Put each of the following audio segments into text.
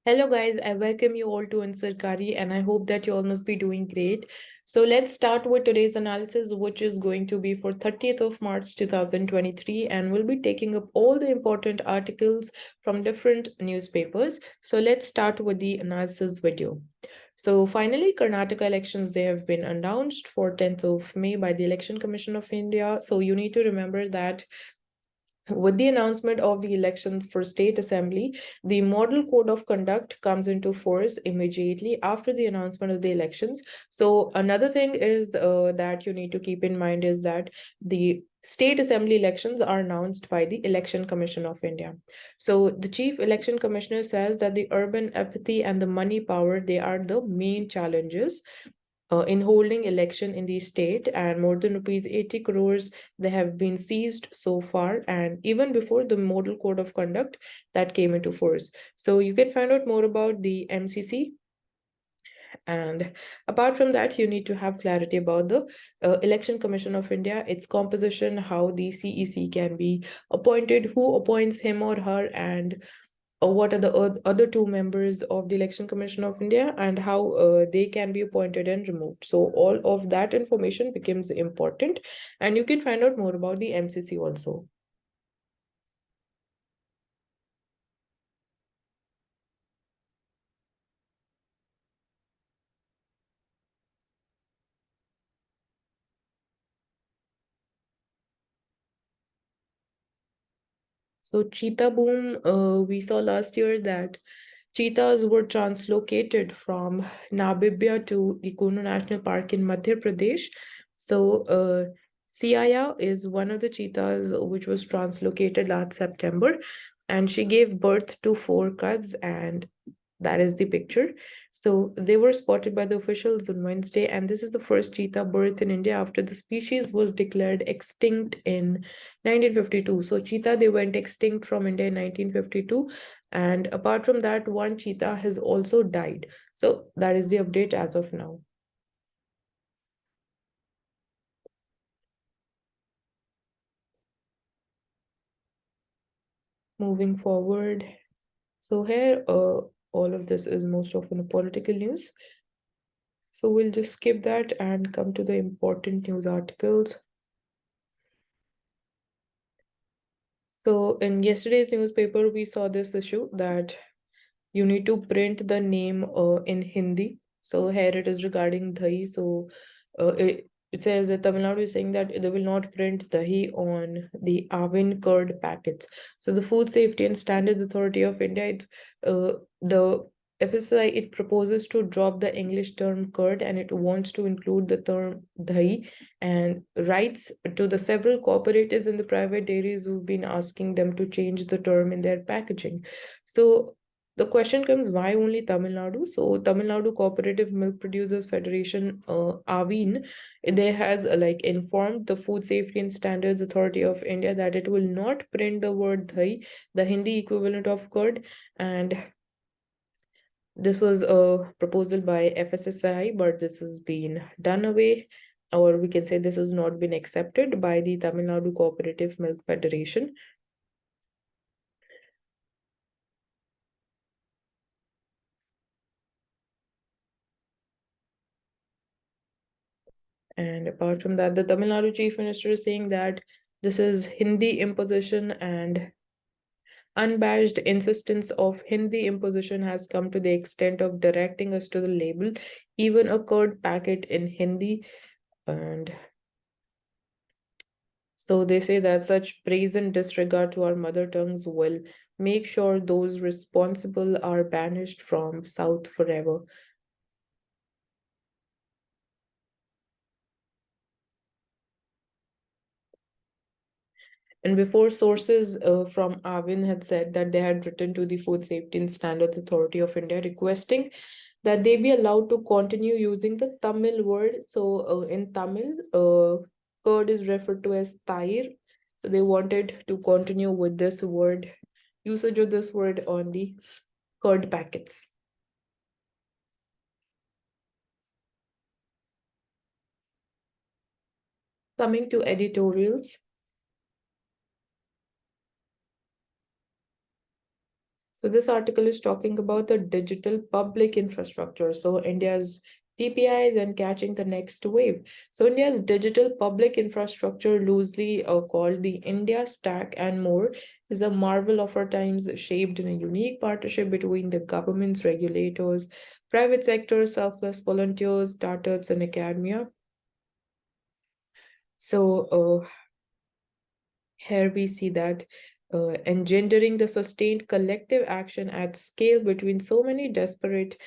Hello guys, I welcome you all to Ansarkari and I hope that you all must be doing great. So let's start with today's analysis, which is going to be for 30th of March 2023, and we'll be taking up all the important articles from different newspapers. So let's start with the analysis video. So finally, Karnataka elections, they have been announced for 10th of May by the Election Commission of India. So you need to remember that with the announcement of the elections for state assembly, the model code of conduct comes into force immediately after the announcement of the elections. So another thing is that you need to keep in mind is that the state assembly elections are announced by the Election Commission of India. So the chief election commissioner says that the urban apathy and the money power, they are the main challenges in holding election in the state, and more than rupees 80 crores they have been seized so far, and even before the model code of conduct that came into force. So you can find out more about the MCC. And apart from that, you need to have clarity about the Election Commission of India, its composition, how the CEC can be appointed, who appoints him or her, and what are the other two members of the Election Commission of India, and how they can be appointed and removed. So all of that information becomes important, and you can find out more about the MCC also. So cheetah boom, we saw last year that cheetahs were translocated from Namibia to the Kuno National Park in Madhya Pradesh. So Siaya is one of the cheetahs which was translocated last September, and she gave birth to 4 cubs, and that is the picture. So they were spotted by the officials on Wednesday, and this is the first cheetah birth in India after the species was declared extinct in 1952. So cheetah, they went extinct from India in 1952. And apart from that, one cheetah has also died. So that is the update as of now. Moving forward. So here, all of this is most often a political news. So we'll just skip that and come to the important news articles. So in yesterday's newspaper, we saw this issue that you need to print the name in Hindi. So here it is regarding dahi. So it says that Tamil Nadu is saying that they will not print dahi on the Avin curd packets. So the Food Safety and Standards Authority of India, the FSI, it proposes to drop the English term curd, and it wants to include the term dahi, and writes to the several cooperatives and the private dairies who've been asking them to change the term in their packaging. So the question comes, why only Tamil Nadu? So Tamil Nadu Cooperative Milk Producers Federation, AVIN, they has informed the Food Safety and Standards Authority of India that it will not print the word dahi, the Hindi equivalent of curd, and this was a proposal by FSSAI, but this has been done away, or we can say this has not been accepted by the Tamil Nadu Cooperative Milk Federation. And apart from that, the Tamil Nadu Chief Minister is saying that this is Hindi imposition, and unabashed insistence of Hindi imposition has come to the extent of directing us to the label even a curd packet in Hindi. And so they say that such brazen disregard to our mother tongues will make sure those responsible are banished from South forever. And before, sources from Avin had said that they had written to the Food Safety and Standards Authority of India requesting that they be allowed to continue using the Tamil word. So in Tamil, curd is referred to as tair. So they wanted to continue with this word, usage of this word on the curd packets. Coming to editorials. So this article is talking about the digital public infrastructure. So India's TPIs and catching the next wave. So India's digital public infrastructure, loosely called the India Stack and more, is a marvel of our times, shaped in a unique partnership between the governments, regulators, private sector, selfless volunteers, startups, and academia. So here we see that engendering the sustained collective action at scale between so many disparate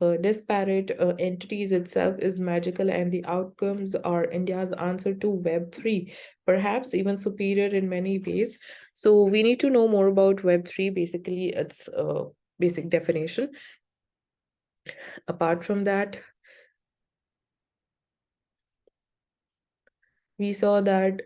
entities itself is magical, and the outcomes are India's answer to Web3, perhaps even superior in many ways. So we need to know more about Web3, basically its basic definition. Apart from that, we saw that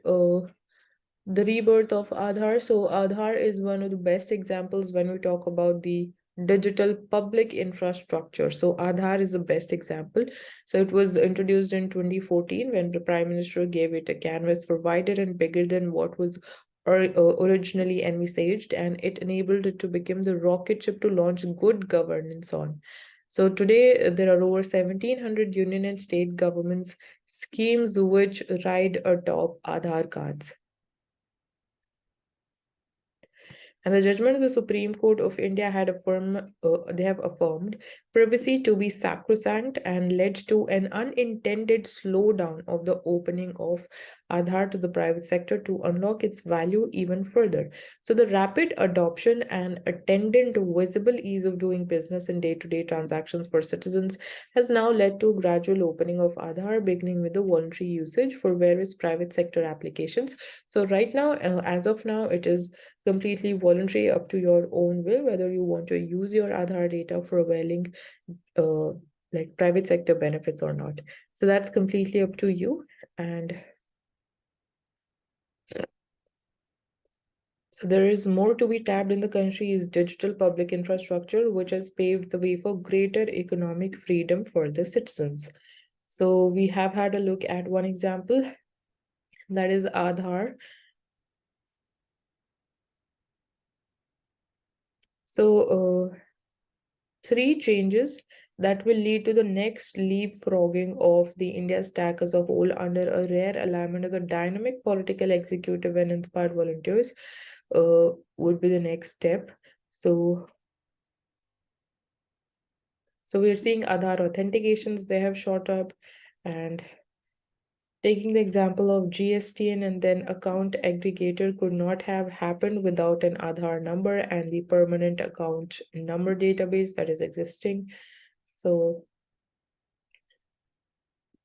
the rebirth of Aadhaar. So Aadhaar is one of the best examples when we talk about the digital public infrastructure. So Aadhaar is the best example. So it was introduced in 2014 when the Prime Minister gave it a canvas for wider and bigger than what was originally envisaged, and it enabled it to become the rocket ship to launch good governance on. So today there are over 1,700 union and state governments schemes which ride atop Aadhaar cards. And the judgment of the Supreme Court of India had they have affirmed privacy to be sacrosanct and led to an unintended slowdown of the opening of Aadhaar to the private sector to unlock its value even further. So the rapid adoption and attendant visible ease of doing business in day-to-day transactions for citizens has now led to a gradual opening of Aadhaar, beginning with the voluntary usage for various private sector applications. So right now, as of now, it is completely voluntary, up to your own will, whether you want to use your Aadhaar data for availing like private sector benefits or not. So that's completely up to you. And so there is more to be tapped in the country's digital public infrastructure, which has paved the way for greater economic freedom for the citizens. So we have had a look at one example, that is Aadhaar. So three changes that will lead to the next leapfrogging of the India stack as a whole under a rare alignment of the dynamic political executive and inspired volunteers would be the next step. So we're seeing Aadhaar authentications, they have shot up, and taking the example of GSTN and then account aggregator could not have happened without an Aadhaar number and the permanent account number database that is existing. So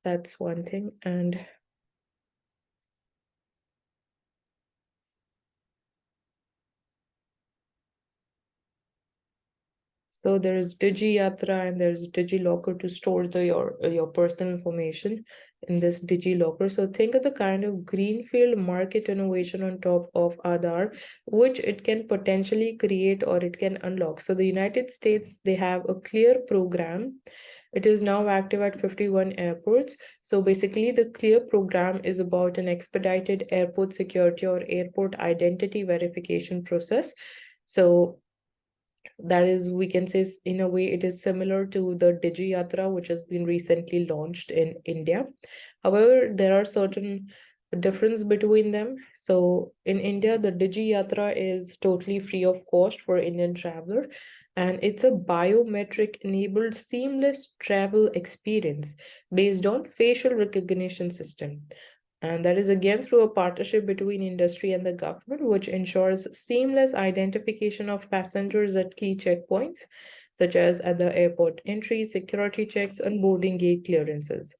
that's one thing. And so there is DigiYatra and there's DigiLocker to store your personal information in this DigiLocker. So think of the kind of greenfield market innovation on top of Aadhaar, which it can potentially create or it can unlock. So the United States, they have a clear program. It is now active at 51 airports. So basically, the CLEAR program is about an expedited airport security or airport identity verification process. So that is, we can say, in a way it is similar to the DigiYatra, which has been recently launched in India. However, there are certain difference between them. So in India, the DigiYatra is totally free of cost for Indian traveler, and it's a biometric enabled seamless travel experience based on facial recognition system. And that is again through a partnership between industry and the government, which ensures seamless identification of passengers at key checkpoints, such as at the airport entry, security checks, and boarding gate clearances.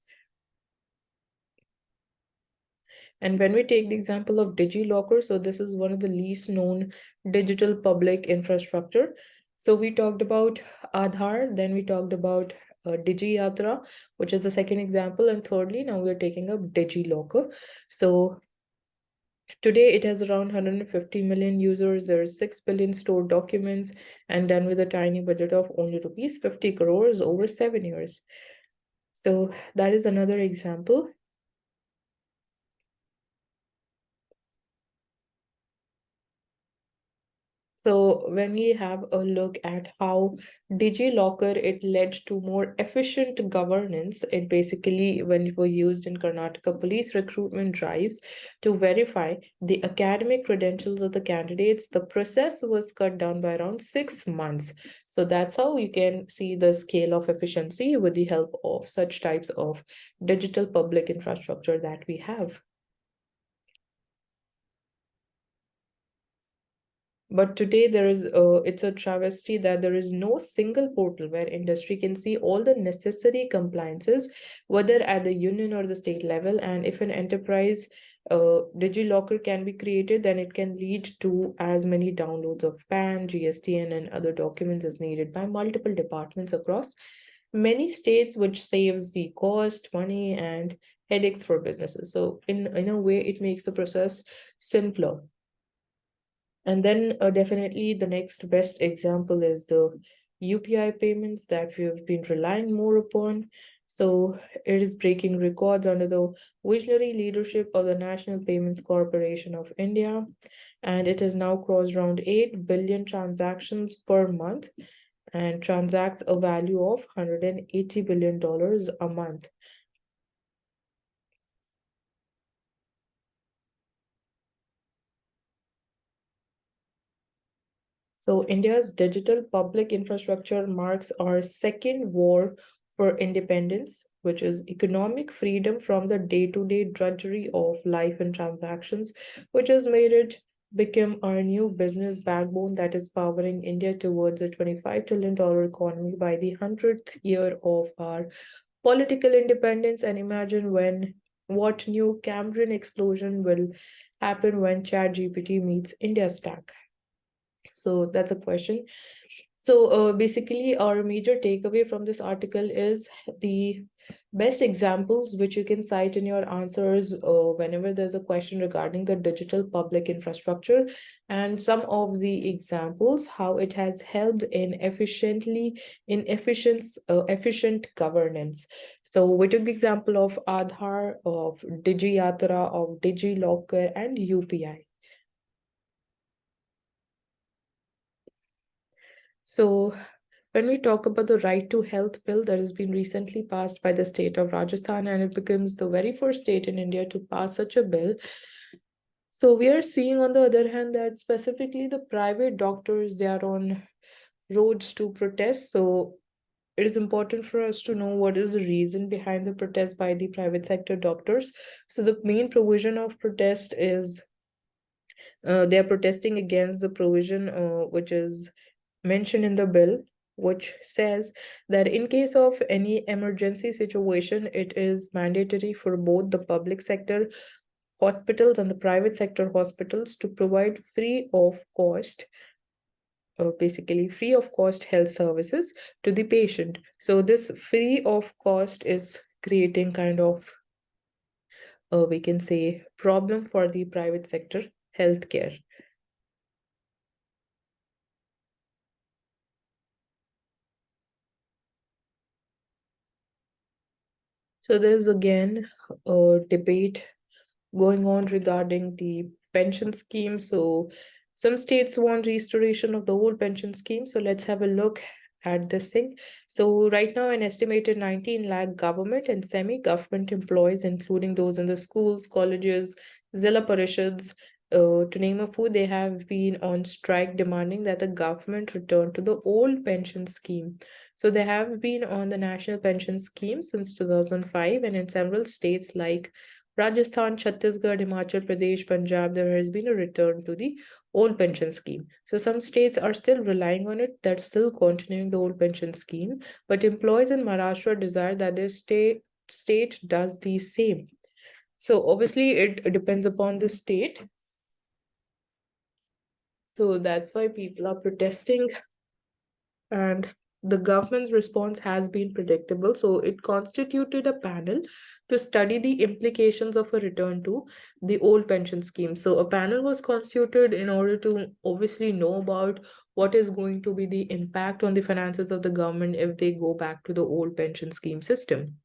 And when we take the example of DigiLocker, so this is one of the least known digital public infrastructure. So we talked about Aadhaar, then we talked about DigiYatra, which is the second example. And thirdly, now we're taking up DigiLocker. So today, it has around 150 million users. There's 6 billion stored documents and done with a tiny budget of only rupees 50 crores over 7 years. So that is another example. So when we have a look at how DigiLocker, it led to more efficient governance. It basically, when it was used in Karnataka police recruitment drives to verify the academic credentials of the candidates, the process was cut down by around 6 months. So that's how you can see the scale of efficiency with the help of such types of digital public infrastructure that we have. But today it's a travesty that there is no single portal where industry can see all the necessary compliances, whether at the union or the state level. And if an enterprise DigiLocker can be created, then it can lead to as many downloads of PAN, GSTN, and other documents as needed by multiple departments across many states, which saves the cost, money, and headaches for businesses. So in a way, it makes the process simpler. And then definitely the next best example is the UPI payments that we have been relying more upon. So it is breaking records under the visionary leadership of the National Payments Corporation of India. And it has now crossed around 8 billion transactions per month and transacts a value of $180 billion a month. So India's digital public infrastructure marks our second war for independence, which is economic freedom from the day-to-day drudgery of life and transactions, which has made it become our new business backbone that is powering India towards a $25 trillion economy by the 100th year of our political independence. And imagine what new Cambrian explosion will happen when ChatGPT meets India stack. So that's a question. So basically, our major takeaway from this article is the best examples which you can cite in your answers whenever there's a question regarding the digital public infrastructure, and some of the examples how it has helped in efficient governance. So we took the example of Aadhaar, of DigiYatra, of DigiLocker, and UPI. So when we talk about the right to health bill that has been recently passed by the state of Rajasthan, and it becomes the very first state in India to pass such a bill. So we are seeing on the other hand that specifically the private doctors, they are on roads to protest. So it is important for us to know what is the reason behind the protest by the private sector doctors. So the main provision of protest is they are protesting against the provision which is mentioned in the bill, which says that in case of any emergency situation, it is mandatory for both the public sector hospitals and the private sector hospitals to provide basically free of cost health services to the patient. So this free of cost is creating kind of we can say problem for the private sector healthcare. So there's again a debate going on regarding the pension scheme. So some states want restoration of the old pension scheme. So let's have a look at this thing. So right now, an estimated 19 lakh government and semi-government employees, including those in the schools, colleges, Zilla Parishads, to name a few, they have been on strike demanding that the government return to the old pension scheme. So they have been on the national pension scheme since 2005, and in several states like Rajasthan, Chhattisgarh, Himachal Pradesh, Punjab, there has been a return to the old pension scheme. So some states are still relying on it, that's still continuing the old pension scheme, but employees in Maharashtra desire that their state does the same. So obviously it depends upon the state. So that's why people are protesting, and the government's response has been predictable. So it constituted a panel to study the implications of a return to the old pension scheme. So a panel was constituted in order to obviously know about what is going to be the impact on the finances of the government if they go back to the old pension scheme system.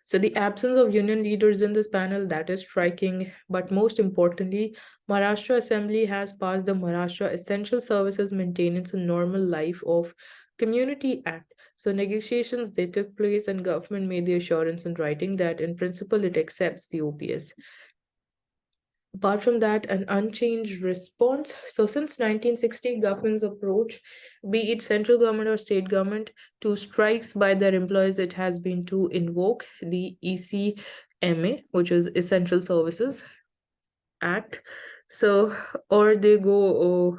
So the absence of union leaders in this panel, that is striking. But most importantly, Maharashtra Assembly has passed the Maharashtra Essential Services Maintenance and Normal Life of Community Act. So negotiations, they took place and government made the assurance in writing that in principle it accepts the OPS. Apart from that, an unchanged response. So since 1960, government's approach, be it central government or state government, to strikes by their employees, it has been to invoke the ECMA, which is Essential Services Act. So, or they go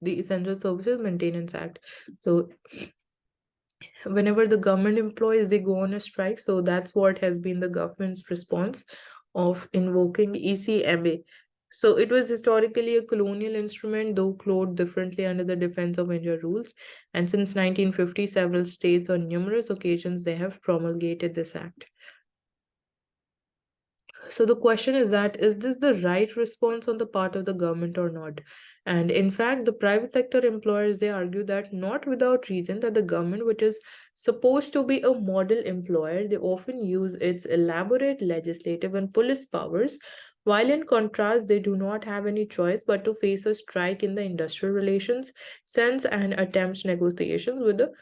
the Essential Services Maintenance Act. So whenever the government employees, they go on a strike, so that's what has been the government's response of invoking ECMA. So it was historically a colonial instrument, though clothed differently under the Defense of India rules. And since 1950, several states on numerous occasions they have promulgated this act. So the question is that, is this the right response on the part of the government or not? And in fact, the private sector employers, they argue that not without reason that the government, which is supposed to be a model employer, they often use its elaborate legislative and police powers, while in contrast, they do not have any choice but to face a strike in the industrial relations sense and attempt negotiations with the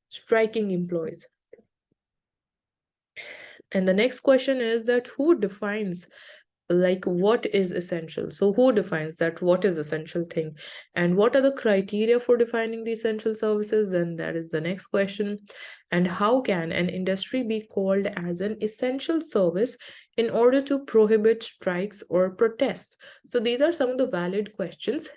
striking employees. And the next question is that who defines like what is essential? So who defines that what is essential thing, and what are the criteria for defining the essential services? Then that is the next question. And how can an industry be called as an essential service in order to prohibit strikes or protests? So these are some of the valid questions.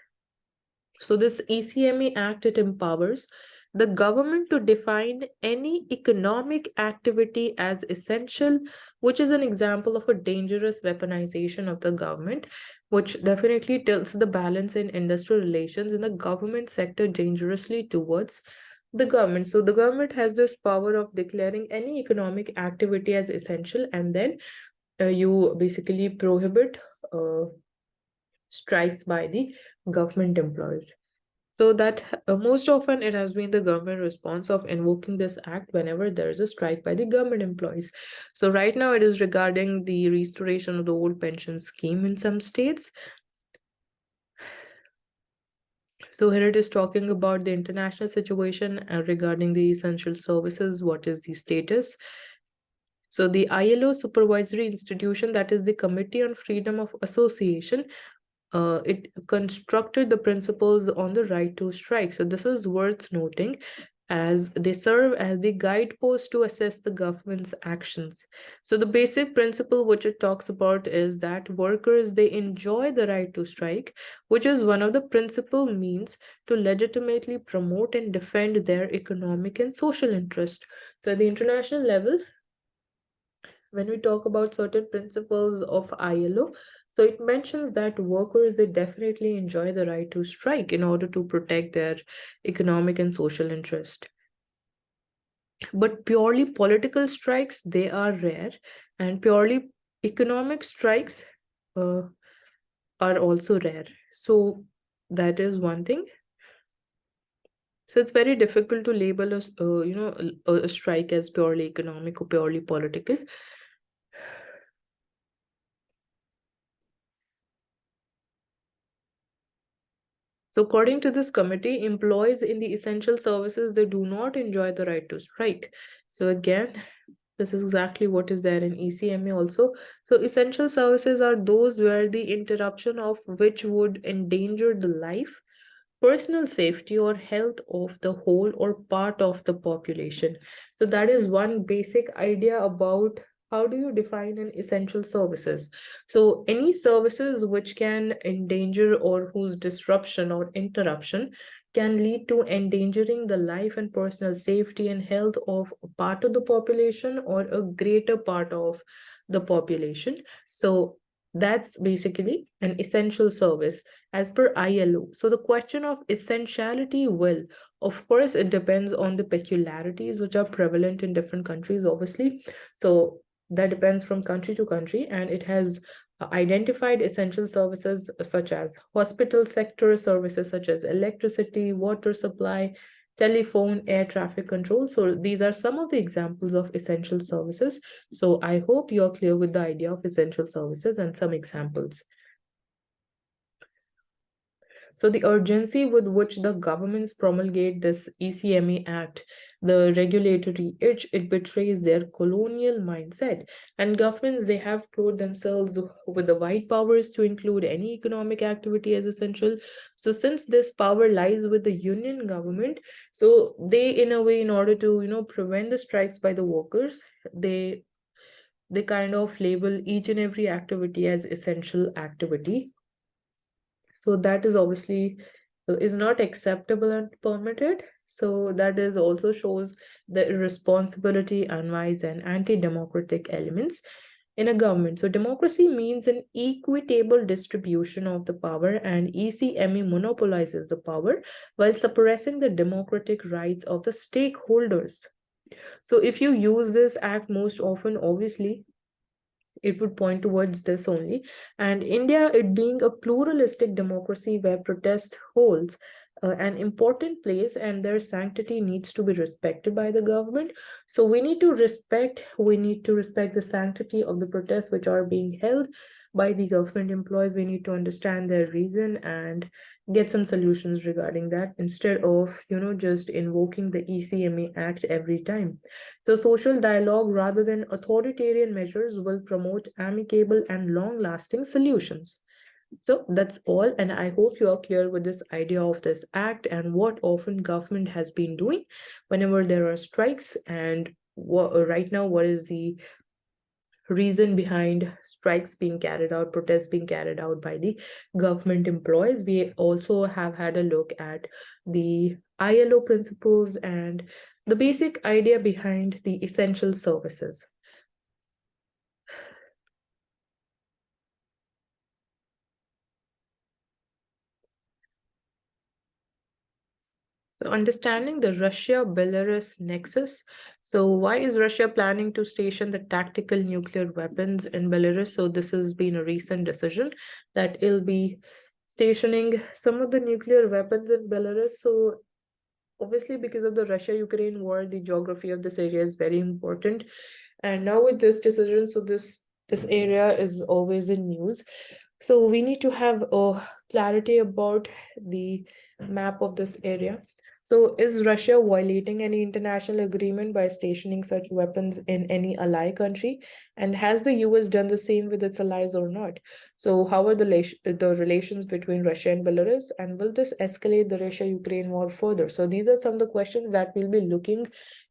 So this ECMA Act, it empowers the government to define any economic activity as essential, which is an example of a dangerous weaponization of the government, which definitely tilts the balance in industrial relations in the government sector dangerously towards the government. So the government has this power of declaring any economic activity as essential, and then you basically prohibit strikes by the government employees. So that most often it has been the government response of invoking this act whenever there is a strike by the government employees. So right now it is regarding the restoration of the old pension scheme in some states. So here it is talking about the international situation regarding the essential services. What is the status? So the ILO supervisory institution, that is the Committee on Freedom of Association, it constructed the principles on the right to strike. So this is worth noting, as they serve as the guidepost to assess the government's actions. So the basic principle which it talks about is that workers, they enjoy the right to strike, which is one of the principal means to legitimately promote and defend their economic and social interest. So at the international level, when we talk about certain principles of ILO, so it mentions that workers, they definitely enjoy the right to strike in order to protect their economic and social interest. But purely political strikes, they are rare, and purely economic strikes uh, are also rare. So that is one thing. So it's very difficult to label a strike as purely economic or purely political. So according to this committee, employees in the essential services, they do not enjoy the right to strike. So again, this is exactly what is there in ECMA also. So essential services are those where the interruption of which would endanger the life, personal safety, or health of the whole or part of the population. So that is one basic idea about how do you define an essential services. So any services which can endanger or whose disruption or interruption can lead to endangering the life and personal safety and health of a part of the population or a greater part of the population. So that's basically an essential service as per ILO. So the question of essentiality will, of course, it depends on the peculiarities which are prevalent in different countries, obviously. So that depends from country to country, and it has identified essential services such as hospital sector services such as electricity, water supply, telephone, air traffic control. So these are some of the examples of essential services. So I hope you're clear with the idea of essential services and some examples. So the urgency with which the governments promulgate this ECMA Act, the regulatory itch, it betrays their colonial mindset. And governments, they have proved themselves with the wide powers to include any economic activity as essential. So since this power lies with the union government, so they, in a way, in order to, prevent the strikes by the workers, they kind of label each and every activity as essential activity. So that is obviously is not acceptable and permitted. So that is also shows the irresponsibility, unwise, and anti-democratic elements in a government. So democracy means an equitable distribution of the power, and ECME monopolizes the power while suppressing the democratic rights of the stakeholders. So if you use this act most often, obviously it would point towards this only. And India, it being a pluralistic democracy where protest holds an important place and their sanctity needs to be respected by the government. So we need to respect the sanctity of the protests which are being held by the government employees. We need to understand their reason and get some solutions regarding that instead of, just invoking the ECMA Act every time. So social dialogue rather than authoritarian measures will promote amicable and long-lasting solutions. So that's all, and I hope you are clear with this idea of this act and what often government has been doing whenever there are strikes, and right now what is the reason behind strikes being carried out, protests being carried out by the government employees. We also have had a look at the ILO principles and the basic idea behind the essential services. So understanding the Russia-Belarus nexus. So why is Russia planning to station the tactical nuclear weapons in Belarus? So this has been a recent decision that it'll be stationing some of the nuclear weapons in Belarus. So obviously because of the Russia-Ukraine war, the geography of this area is very important. And now with this decision, so this area is always in news. So we need to have clarity about the map of this area. So is Russia violating any international agreement by stationing such weapons in any ally country? And has the US done the same with its allies or not? So how are the relations between Russia and Belarus? And will this escalate the Russia-Ukraine war further? So these are some of the questions that we'll be looking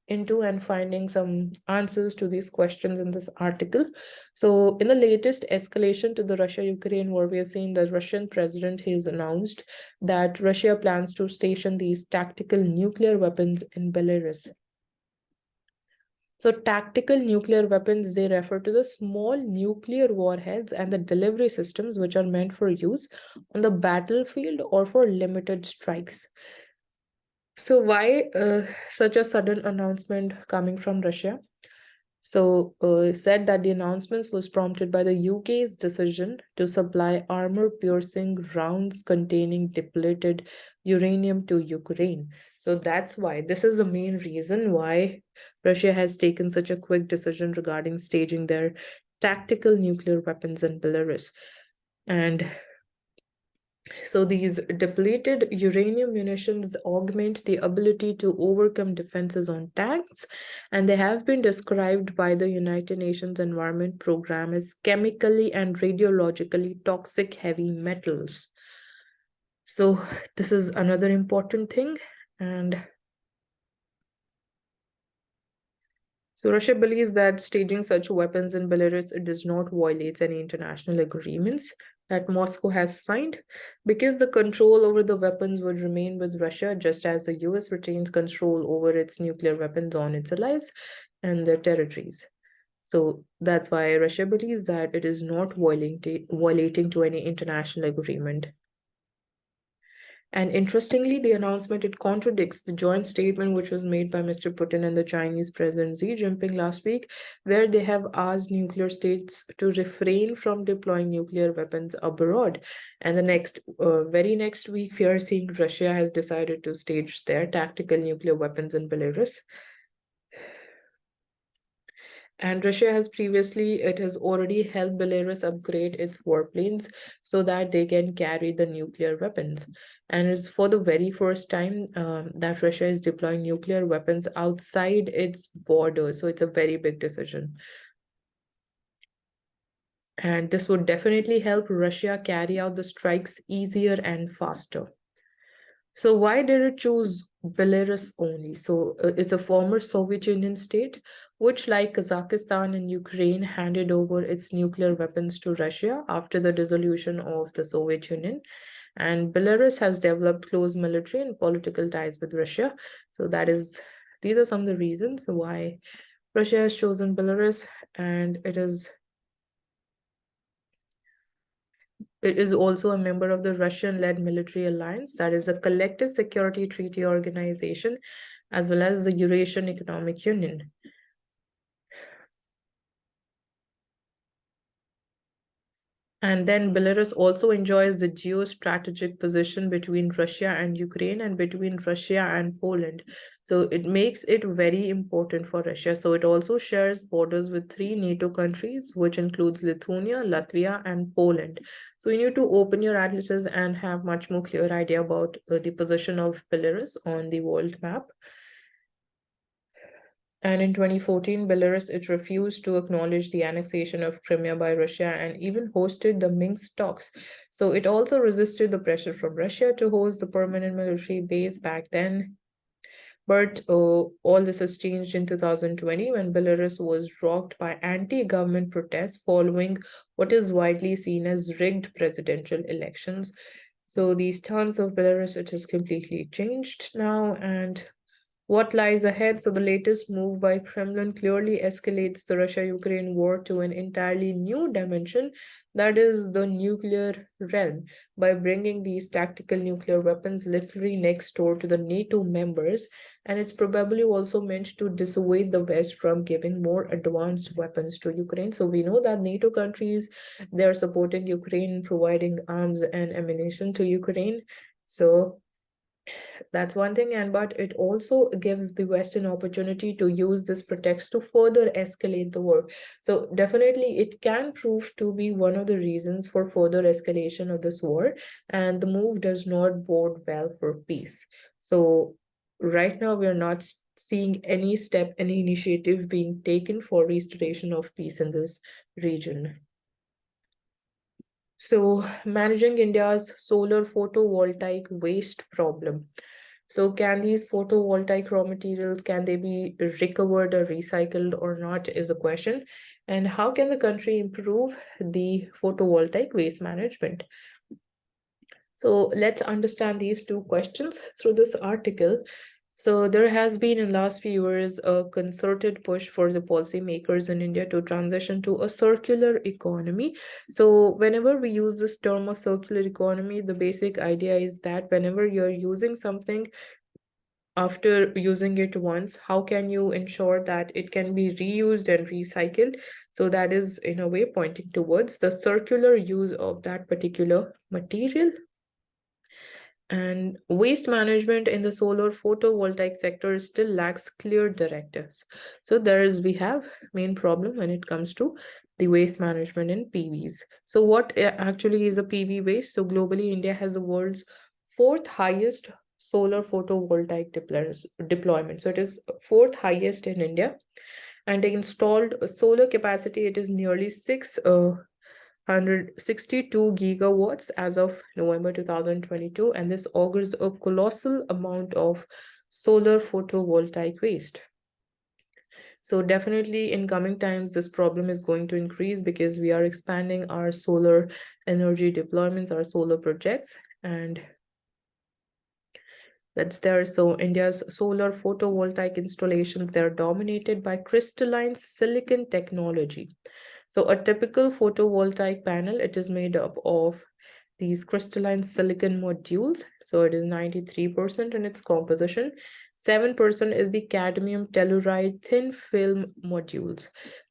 into and finding some answers to these questions in this article. So in the latest escalation to the Russia-Ukraine war, we have seen the Russian president has announced that Russia plans to station these tactical nuclear weapons in Belarus. So tactical nuclear weapons, they refer to the small nuclear warheads and the delivery systems which are meant for use on the battlefield or for limited strikes. So why such a sudden announcement coming from Russia? So said that the announcements was prompted by the UK's decision to supply armor-piercing rounds containing depleted uranium to Ukraine. So that's why this is the main reason why Russia has taken such a quick decision regarding staging their tactical nuclear weapons in Belarus. And so these depleted uranium munitions augment the ability to overcome defenses on tanks, and they have been described by the United Nations Environment Program as chemically and radiologically toxic heavy metals. So this is another important thing. And so Russia believes that staging such weapons in Belarus does not violate any international agreements that Moscow has signed, because the control over the weapons would remain with Russia, just as the US retains control over its nuclear weapons on its allies and their territories. So that's why Russia believes that it is not violating to any international agreement. And interestingly, the announcement, it contradicts the joint statement which was made by Mr. Putin and the Chinese President Xi Jinping last week, where they have asked nuclear states to refrain from deploying nuclear weapons abroad. And the very next week, we are seeing Russia has decided to stage their tactical nuclear weapons in Belarus. And Russia has previously, it has already helped Belarus upgrade its warplanes so that they can carry the nuclear weapons. And it's for the very first time that Russia is deploying nuclear weapons outside its borders. So it's a very big decision. And this would definitely help Russia carry out the strikes easier and faster. So why did it choose Belarus only? So it's a former Soviet Union state, which like Kazakhstan and Ukraine handed over its nuclear weapons to Russia after the dissolution of the Soviet Union. And Belarus has developed close military and political ties with Russia. So these are some of the reasons why Russia has chosen Belarus, and it is also a member of the Russian-led military alliance, that is the Collective Security Treaty Organization, as well as the Eurasian Economic Union. And then Belarus also enjoys the geostrategic position between Russia and Ukraine and between Russia and Poland. So it makes it very important for Russia. So it also shares borders with 3 NATO countries, which includes Lithuania, Latvia, and Poland. So you need to open your atlases and have much more clear idea about the position of Belarus on the world map. And in 2014, Belarus, it refused to acknowledge the annexation of Crimea by Russia and even hosted the Minsk talks. So it also resisted the pressure from Russia to host the permanent military base back then. But all this has changed in 2020 when Belarus was rocked by anti-government protests following what is widely seen as rigged presidential elections. So the stance of Belarus, it has completely changed now, and what lies ahead? So, the latest move by Kremlin clearly escalates the Russia Ukraine war to an entirely new dimension, that is the nuclear realm, by bringing these tactical nuclear weapons literally next door to the NATO members. And it's probably also meant to dissuade the West from giving more advanced weapons to Ukraine. So, we know that NATO countries, they are supporting Ukraine, providing arms and ammunition to Ukraine. So, that's one thing, but it also gives the West an opportunity to use this pretext to further escalate the war. So definitely it can prove to be one of the reasons for further escalation of this war, and the move does not bode well for peace. So right now we are not seeing any initiative being taken for restoration of peace in this region. So managing India's solar photovoltaic waste problem. So can these photovoltaic raw materials, can they be recovered or recycled or not is a question. And how can the country improve the photovoltaic waste management? So let's understand these two questions through this article. So there has been in last few years a concerted push for the policymakers in India to transition to a circular economy. So whenever we use this term of circular economy, the basic idea is that whenever you're using something, after using it once, how can you ensure that it can be reused and recycled? So that is in a way pointing towards the circular use of that particular material. And waste management in the solar photovoltaic sector still lacks clear directives. So we have main problem when it comes to the waste management in PVs. So what actually is a PV waste? So globally, India has the world's 4th highest solar photovoltaic deployment. So it is 4th highest in India. And the installed solar capacity, it is nearly 662 gigawatts as of November 2022, and this augurs a colossal amount of solar photovoltaic waste. So definitely in coming times, this problem is going to increase because we are expanding our solar energy deployments, our solar projects, and that's there. So India's solar photovoltaic installations, they're dominated by crystalline silicon technology. So a typical photovoltaic panel, it is made up of these crystalline silicon modules. So it is 93% in its composition. 7% is the cadmium telluride thin film modules.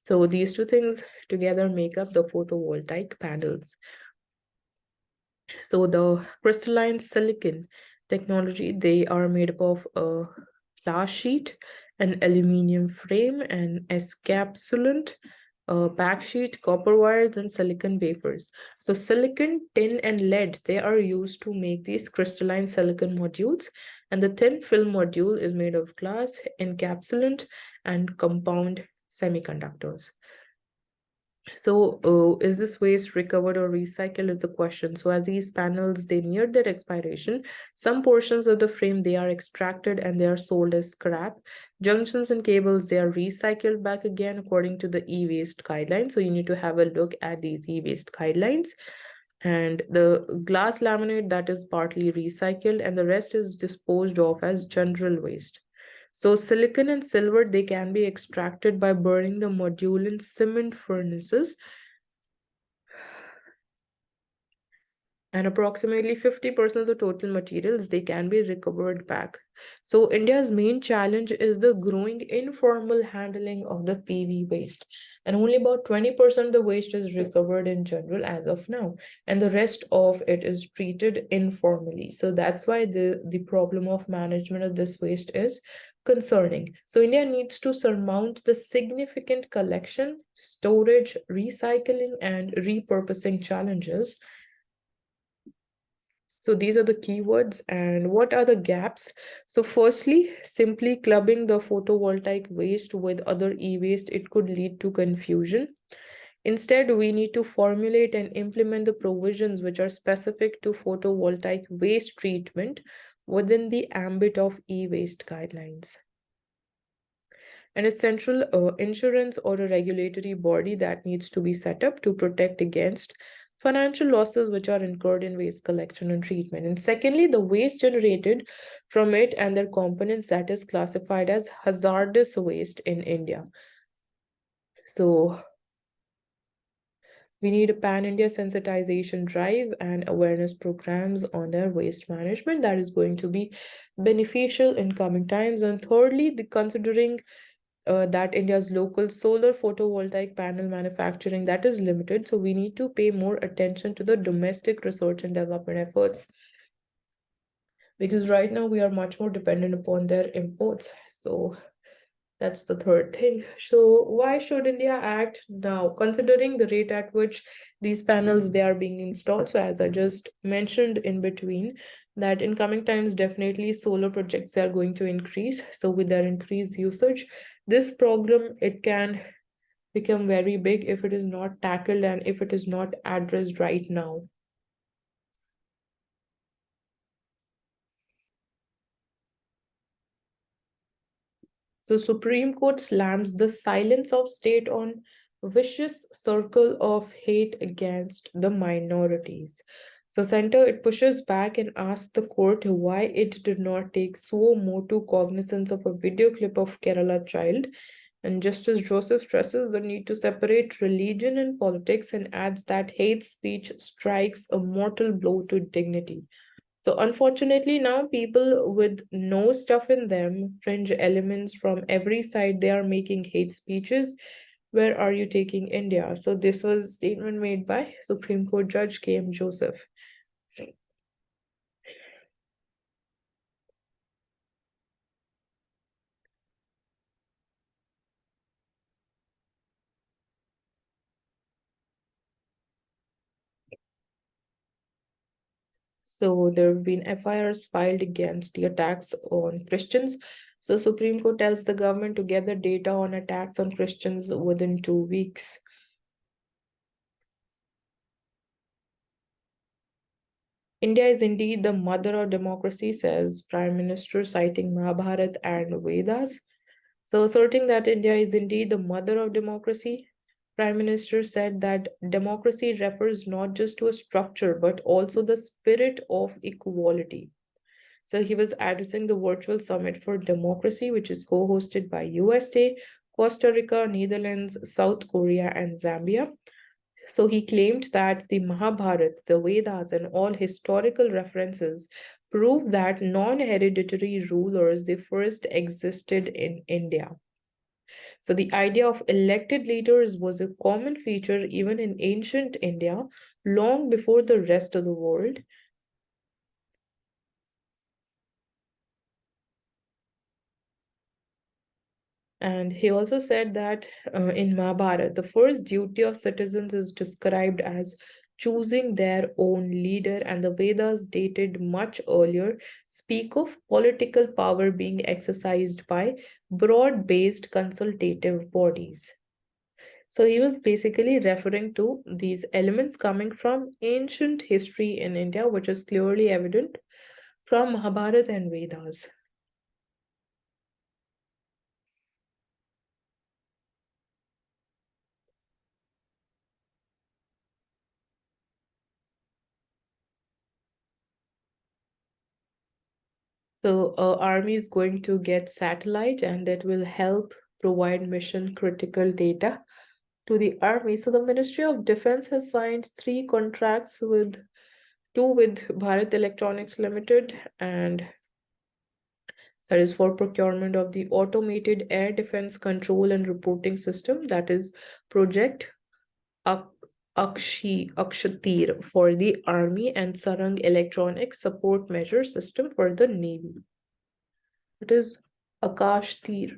So these two things together make up the photovoltaic panels. So the crystalline silicon technology, they are made up of a glass sheet, an aluminum frame, an encapsulant, back sheet, copper wires, and silicon wafers. So silicon, tin, and lead, they are used to make these crystalline silicon modules. And the thin film module is made of glass, encapsulant, and compound semiconductors. So, is this waste recovered or recycled is the question. So, as these panels, they near their expiration, some portions of the frame, they are extracted and they are sold as scrap. Junctions and cables, they are recycled back again according to the e-waste guidelines. So, you need to have a look at these e-waste guidelines. And the glass laminate, that is partly recycled and the rest is disposed of as general waste. So silicon and silver, they can be extracted by burning the module in cement furnaces. And approximately 50% of the total materials, they can be recovered back. So India's main challenge is the growing informal handling of the PV waste. And only about 20% of the waste is recovered in general as of now. And the rest of it is treated informally. So that's why the problem of management of this waste is concerning. So India needs to surmount the significant collection, storage, recycling, and repurposing challenges. So these are the keywords. And what are the gaps? So firstly, simply clubbing the photovoltaic waste with other e-waste, it could lead to confusion. Instead, we need to formulate and implement the provisions which are specific to photovoltaic waste treatment within the ambit of e-waste guidelines. And a central insurance or a regulatory body that needs to be set up to protect against financial losses which are incurred in waste collection and treatment. And secondly, the waste generated from it and their components, that is classified as hazardous waste in India. So we need a pan-India sensitization drive and awareness programs on their waste management that is going to be beneficial in coming times. And thirdly, considering that India's local solar photovoltaic panel manufacturing, that is limited. So we need to pay more attention to the domestic research and development efforts, because right now we are much more dependent upon their imports. So that's the third thing. So why should India act now, considering the rate at which these panels, they are being installed? So as I just mentioned in between, that in coming times, definitely solar projects are going to increase. So with their increased usage, this problem, it can become very big if it is not tackled and if it is not addressed right now. So Supreme Court slams the silence of state on vicious circle of hate against the minorities. So center, it pushes back and asks the court why it did not take suo motu cognizance of a video clip of Kerala child. And Justice Joseph stresses the need to separate religion and politics and adds that hate speech strikes a mortal blow to dignity. So unfortunately, now people with no stuff in them, fringe elements from every side, they are making hate speeches. Where are you taking India? So this was a statement made by Supreme Court Judge K.M. Joseph. So there have been FIRs filed against the attacks on Christians. So Supreme Court tells the government to gather data on attacks on Christians within 2 weeks. India is indeed the mother of democracy, says Prime Minister, citing Mahabharata and Vedas. So asserting that India is indeed the mother of democracy, Prime Minister said that democracy refers not just to a structure, but also the spirit of equality. So he was addressing the virtual summit for democracy, which is co-hosted by USA, Costa Rica, Netherlands, South Korea, and Zambia. So he claimed that the Mahabharata, the Vedas, and all historical references prove that non-hereditary rulers they first existed in India. So the idea of elected leaders was a common feature even in ancient India, long before the rest of the world. And he also said that in Mahabharata, the first duty of citizens is described as choosing their own leader, and the Vedas, dated much earlier, speak of political power being exercised by broad based consultative bodies. So he was basically referring to these elements coming from ancient history in India, which is clearly evident from Mahabharata and Vedas. So, Army is going to get satellite, and that will help provide mission critical data to the Army. So, the Ministry of Defense has signed three contracts with two with Bharat Electronics Limited, and that is for procurement of the automated air defense control and reporting system, that is Project Akshatir for the Army, and Sarang Electronic Support Measure System for the Navy. It is Akash Tir.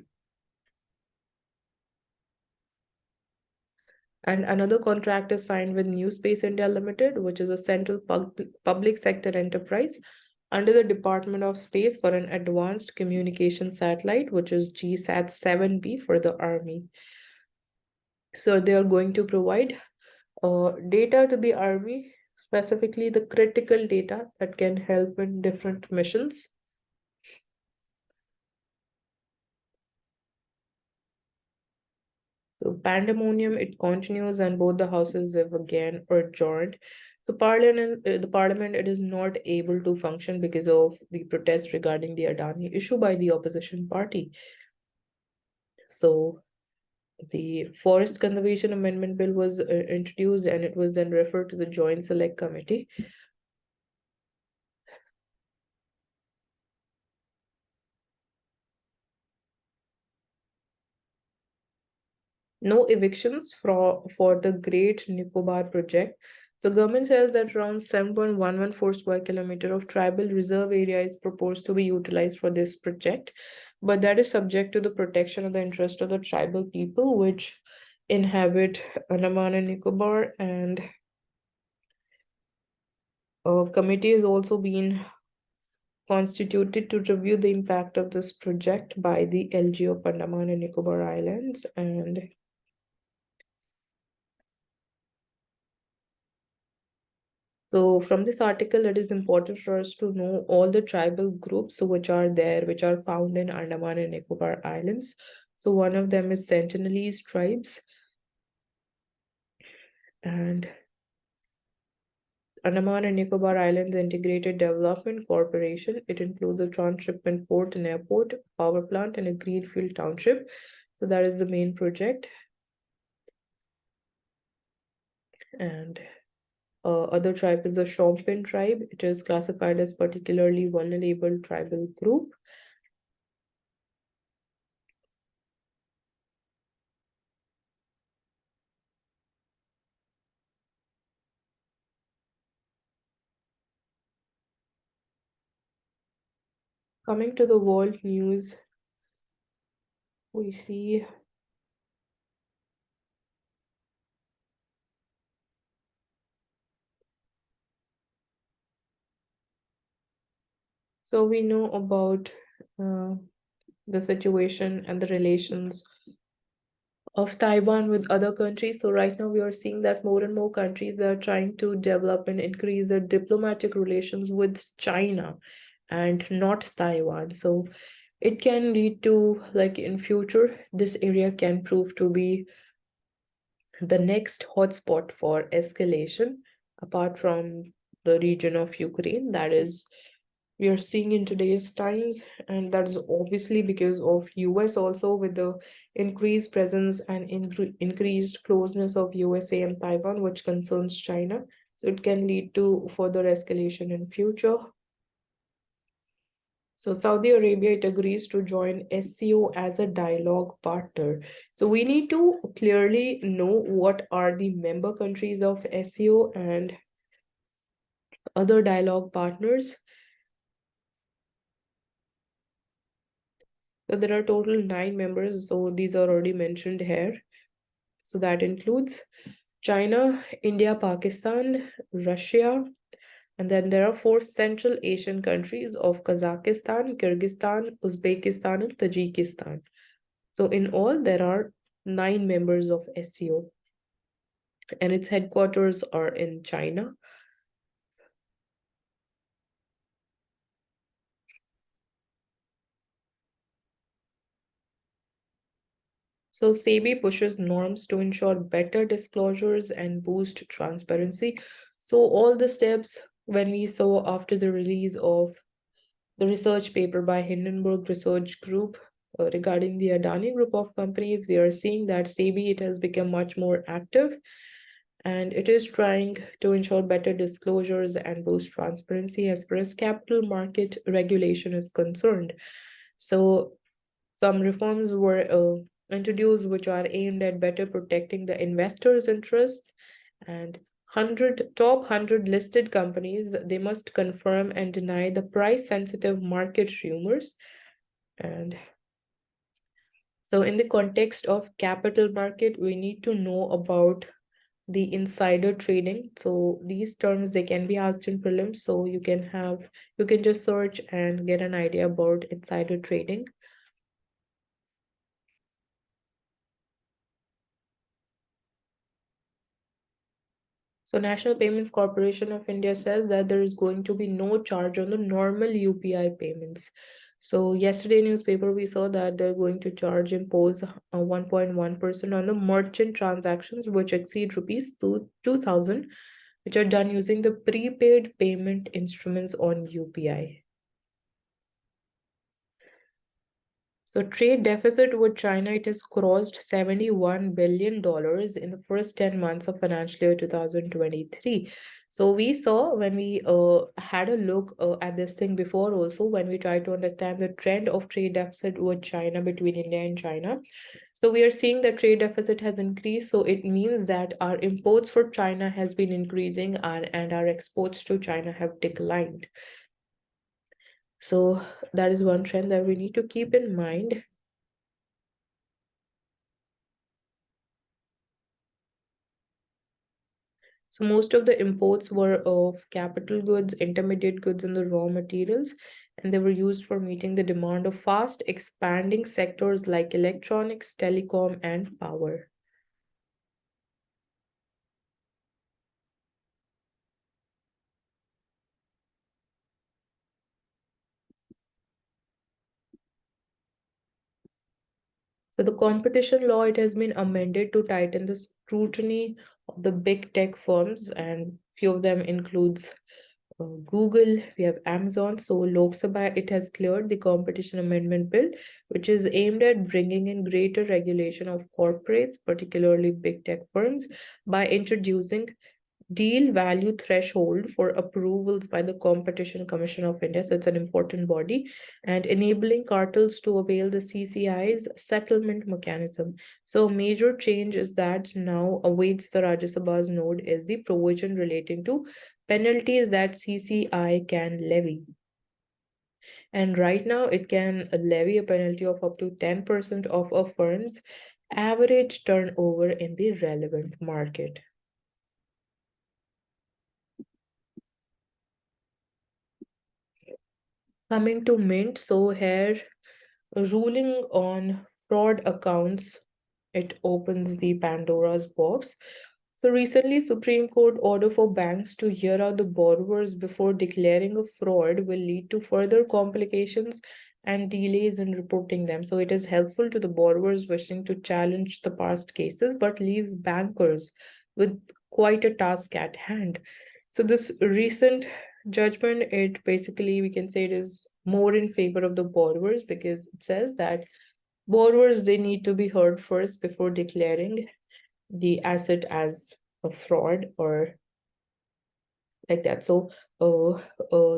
And another contract is signed with New Space India Limited, which is a central public sector enterprise under the Department of Space for an advanced communication satellite, which is GSAT 7B for the Army. So they are going to provide data to the Army, specifically the critical data that can help in different missions. So pandemonium, it continues, and both the houses have again adjourned. So the parliament, it is not able to function because of the protest regarding the Adani issue by the opposition party. So the Forest Conservation Amendment Bill was introduced, and it was then referred to the Joint Select Committee. No evictions for the Great Nicobar project. So government says that around 7.114 square kilometer of tribal reserve area is proposed to be utilized for this project, but that is subject to the protection of the interest of the tribal people which inhabit Andaman and Nicobar, and a committee has also been constituted to review the impact of this project by the LG of Andaman and Nicobar Islands. And so from this article, it is important for us to know all the tribal groups which are there, which are found in Andaman and Nicobar Islands. So one of them is Sentinelese tribes. And Andaman and Nicobar Islands Integrated Development Corporation, it includes a transshipment port and airport, power plant, and a greenfield township. So that is the main project. And other tribe is the Shompen tribe. It is classified as particularly vulnerable tribal group. Coming to the world news, we see so we know about the situation and the relations of Taiwan with other countries. So right now we are seeing that more and more countries are trying to develop and increase their diplomatic relations with China and not Taiwan. So it can lead to, like, in future, this area can prove to be the next hotspot for escalation apart from the region of Ukraine, that is we are seeing in today's times, and that is obviously because of US also, with the increased presence and increased closeness of USA and Taiwan, which concerns China. So it can lead to further escalation in future. So Saudi Arabia, it agrees to join SCO as a dialogue partner. So we need to clearly know what are the member countries of SCO and other dialogue partners. So there are total 9 members. So these are already mentioned here. So that includes China, India, Pakistan, Russia, and then there are 4 Central Asian countries of Kazakhstan, Kyrgyzstan, Uzbekistan, and Tajikistan. So in all, there are 9 members of SCO, and its headquarters are in China. So SEBI pushes norms to ensure better disclosures and boost transparency. So all the steps when we saw after the release of the research paper by Hindenburg Research Group regarding the Adani group of companies, we are seeing that SEBI, it has become much more active, and it is trying to ensure better disclosures and boost transparency as far as capital market regulation is concerned. So some reforms were introduced which are aimed at better protecting the investors' interests, and 100 listed companies, they must confirm and deny the price sensitive market rumors. And so in the context of capital market, we need to know about the insider trading. So these terms, they can be asked in prelims, so you can just search and get an idea about insider trading. So National Payments Corporation of India says that there is going to be no charge on the normal UPI payments. So yesterday newspaper, we saw that they're going to impose 1.1% on the merchant transactions which exceed rupees 2,000, which are done using the prepaid payment instruments on UPI. So trade deficit with China, it has crossed $71 billion in the first 10 months of financial year 2023. So we saw when we had a look at this thing before also, when we tried to understand the trend of trade deficit with China, between India and China. So we are seeing that trade deficit has increased. So it means that our imports for China has been increasing, and our exports to China have declined. So that is one trend that we need to keep in mind. So most of the imports were of capital goods, intermediate goods, and the raw materials, and they were used for meeting the demand of fast expanding sectors like electronics, telecom, and power. So the competition law, it has been amended to tighten the scrutiny of the big tech firms, and few of them includes Google, we have Amazon. So Lok Sabha, it has cleared the competition amendment bill, which is aimed at bringing in greater regulation of corporates, particularly big tech firms, by introducing deal value threshold for approvals by the Competition Commission of India. So it's an important body, and enabling cartels to avail the CCI's settlement mechanism. So a major change is that now awaits the Rajya Sabha's node is the provision relating to penalties that CCI can levy. And right now it can levy a penalty of up to 10% of a firm's average turnover in the relevant market. Coming to Mint, so here ruling on fraud accounts, it opens the Pandora's box. So recently, Supreme Court order for banks to hear out the borrowers before declaring a fraud will lead to further complications and delays in reporting them. So it is helpful to the borrowers wishing to challenge the past cases, but leaves bankers with quite a task at hand. So this recent judgment, it basically, we can say it is more in favor of the borrowers, because it says that borrowers, they need to be heard first before declaring the asset as a fraud or like that. So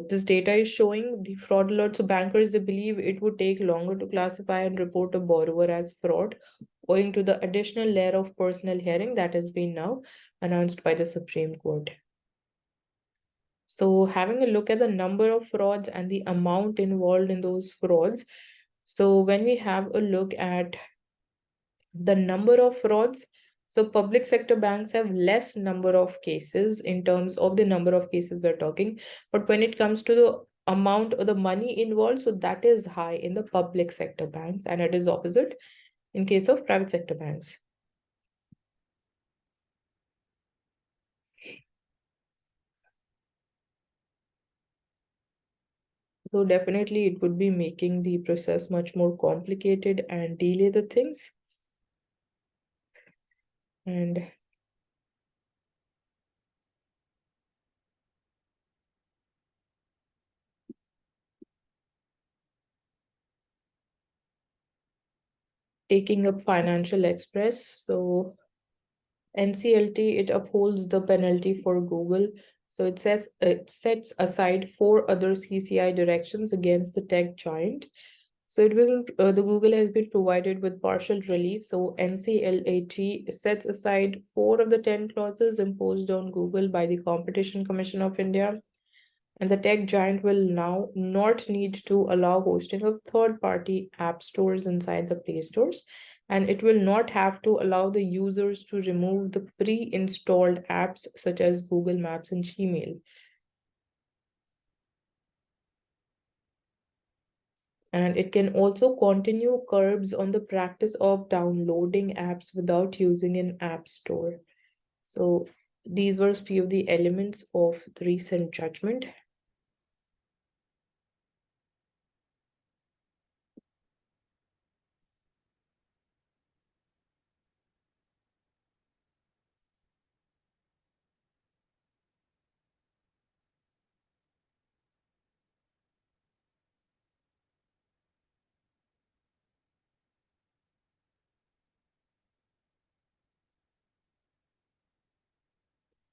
this data is showing the fraud alert. So bankers, they believe it would take longer to classify and report a borrower as fraud, owing to the additional layer of personal hearing that has been now announced by the Supreme Court. So having a look at the number of frauds and the amount involved in those frauds. So when we have a look at the number of frauds, so public sector banks have less number of cases in terms of the number of cases we're talking. But when it comes to the amount or the money involved, so that is high in the public sector banks, and it is opposite in case of private sector banks. So definitely it would be making the process much more complicated and delay the things. And taking up Financial Express. So NCLT, it upholds the penalty for Google. So it says it sets aside 4 other CCI directions against the tech giant. So it wasn't the Google has been provided with partial relief. So NCLAT sets aside 4 of the 10 clauses imposed on Google by the Competition Commission of India. And the tech giant will now not need to allow hosting of third-party app stores inside the Play stores. And it will not have to allow the users to remove the pre-installed apps such as Google Maps and Gmail. And it can also continue curbs on the practice of downloading apps without using an app store. So these were a few of the elements of the recent judgment.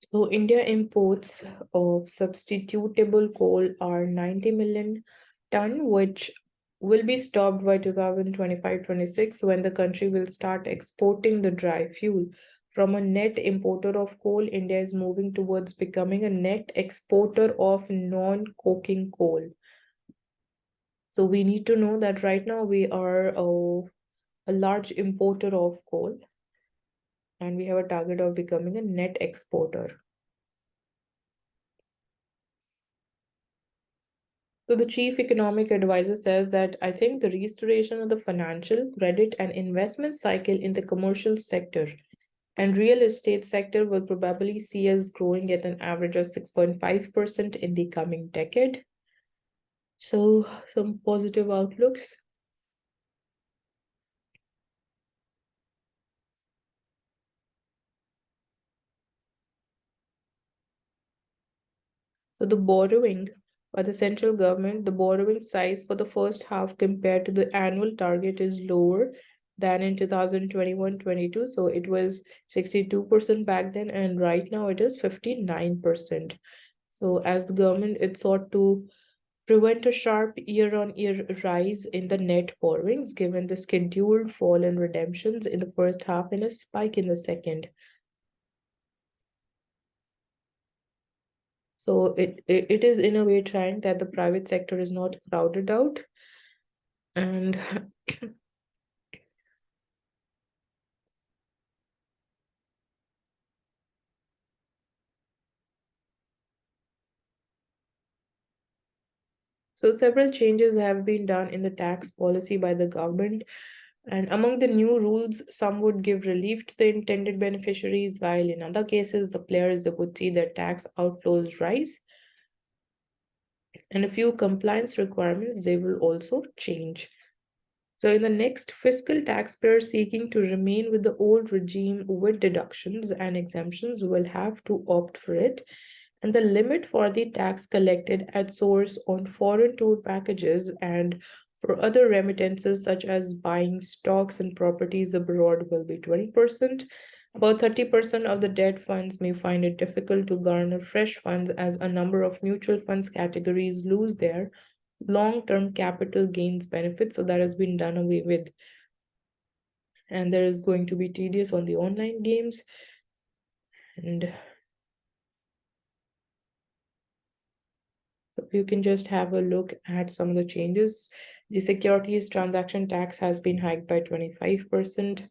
So India imports of substitutable coal are 90 million ton, which will be stopped by 2025-26 when the country will start exporting the dry fuel. From a net importer of coal, India is moving towards becoming a net exporter of non-coking coal. So we need to know that right now we are a large importer of coal, and we have a target of becoming a net exporter. So the chief economic advisor says that I think the restoration of the financial, credit, and investment cycle in the commercial sector and real estate sector will probably see us growing at an average of 6.5% in the coming decade. So some positive outlooks. So the borrowing by the central government, the borrowing size for the first half compared to the annual target is lower than in 2021-22. So it was 62% back then, and right now it is 59%. So as the government, it sought to prevent a sharp year-on-year rise in the net borrowings, given the scheduled fall in redemptions in the first half and a spike in the second. So it is in a way trying that the private sector is not crowded out. And so several changes have been done in the tax policy by the government. And among the new rules, some would give relief to the intended beneficiaries, while in other cases, the players, they would see their tax outflows rise. And a few compliance requirements, they will also change. So in the next fiscal, taxpayers seeking to remain with the old regime with deductions and exemptions will have to opt for it. and the limit for the tax collected at source on foreign tour packages and for other remittances such as buying stocks and properties abroad will be 20%. About 30% of the debt funds may find it difficult to garner fresh funds as a number of mutual funds categories lose their long-term capital gains benefits. So that has been done away with. And there is going to be tedious on the online games. And so you can just have a look at some of the changes. The securities transaction tax has been hiked by 25%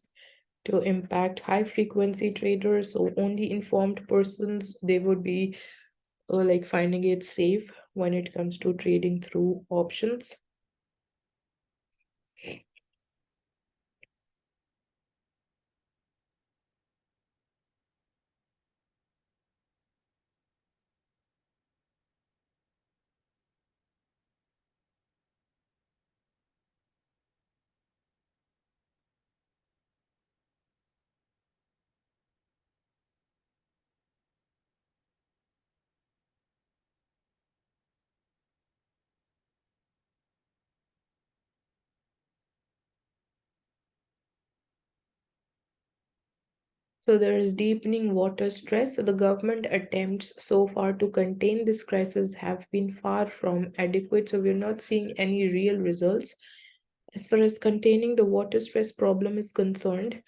to impact high frequency traders. So only informed persons, they would be like finding it safe when it comes to trading through options. So there is deepening water stress. The government attempts so far to contain this crisis have been far from adequate. So we're not seeing any real results as far as containing the water stress problem is concerned.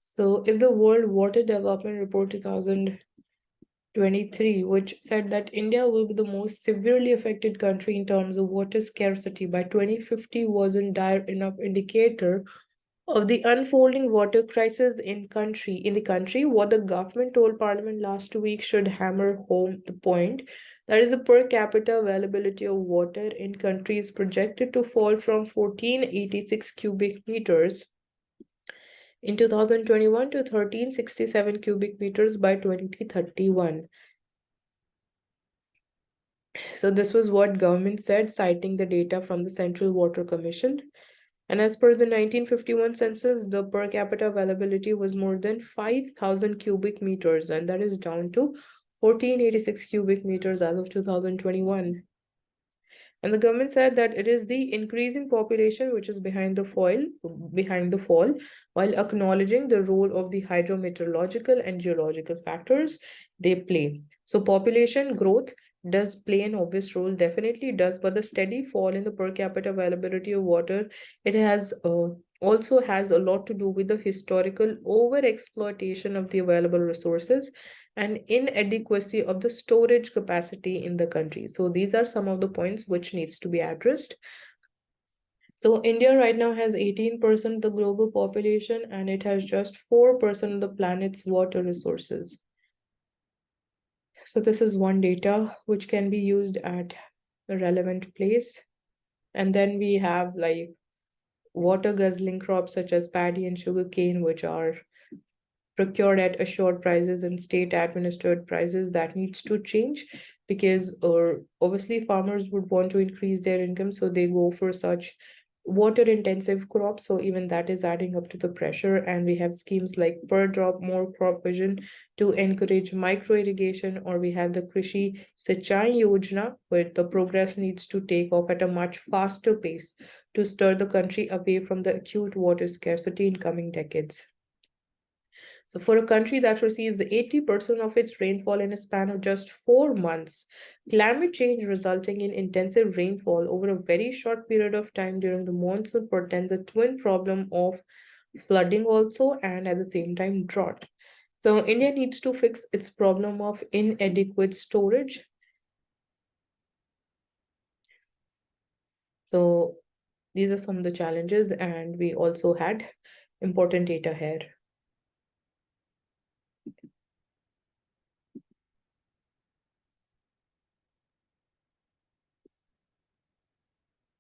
So if the World Water Development Report 2023, which said that India will be the most severely affected country in terms of water scarcity by 2050, wasn't dire enough indicator of the unfolding water crisis in the country. What the government told parliament last week should hammer home the point. That is, the per capita availability of water in country is projected to fall from 1486 cubic meters in 2021 to 1367 cubic meters by 2031. So this was what government said, citing the data from the Central Water Commission. And as per the 1951 census, the per capita availability was more than 5,000 cubic meters, and that is down to 1486 cubic meters as of 2021. And the government said that it is the increasing population which is behind the fall, while acknowledging the role of the hydrometeorological and geological factors they play. So population growth does play an obvious role, definitely does, but the steady fall in the per capita availability of water, it has also has a lot to do with the historical over exploitation of the available resources and inadequacy of the storage capacity in the country. So these are some of the points which needs to be addressed. So India right now has 18% of the global population and it has just 4% of the planet's water resources. So this is one data which can be used at a relevant place. And then we have like water guzzling crops such as paddy and sugarcane, which are procured at assured prices and state administered prices. That needs to change because obviously farmers would want to increase their income, so they go for such water intensive crops. So even that is adding up to the pressure, and we have schemes like per drop more crop vision to encourage micro irrigation, or we have the Krishi Sinchai Yojana where the progress needs to take off at a much faster pace to stir the country away from the acute water scarcity in coming decades. So for a country that receives 80% of its rainfall in a span of just 4 months, climate change resulting in intensive rainfall over a very short period of time during the monsoon portends a twin problem of flooding also and at the same time drought. So India needs to fix its problem of inadequate storage. So these are some of the challenges, and we also had important data here.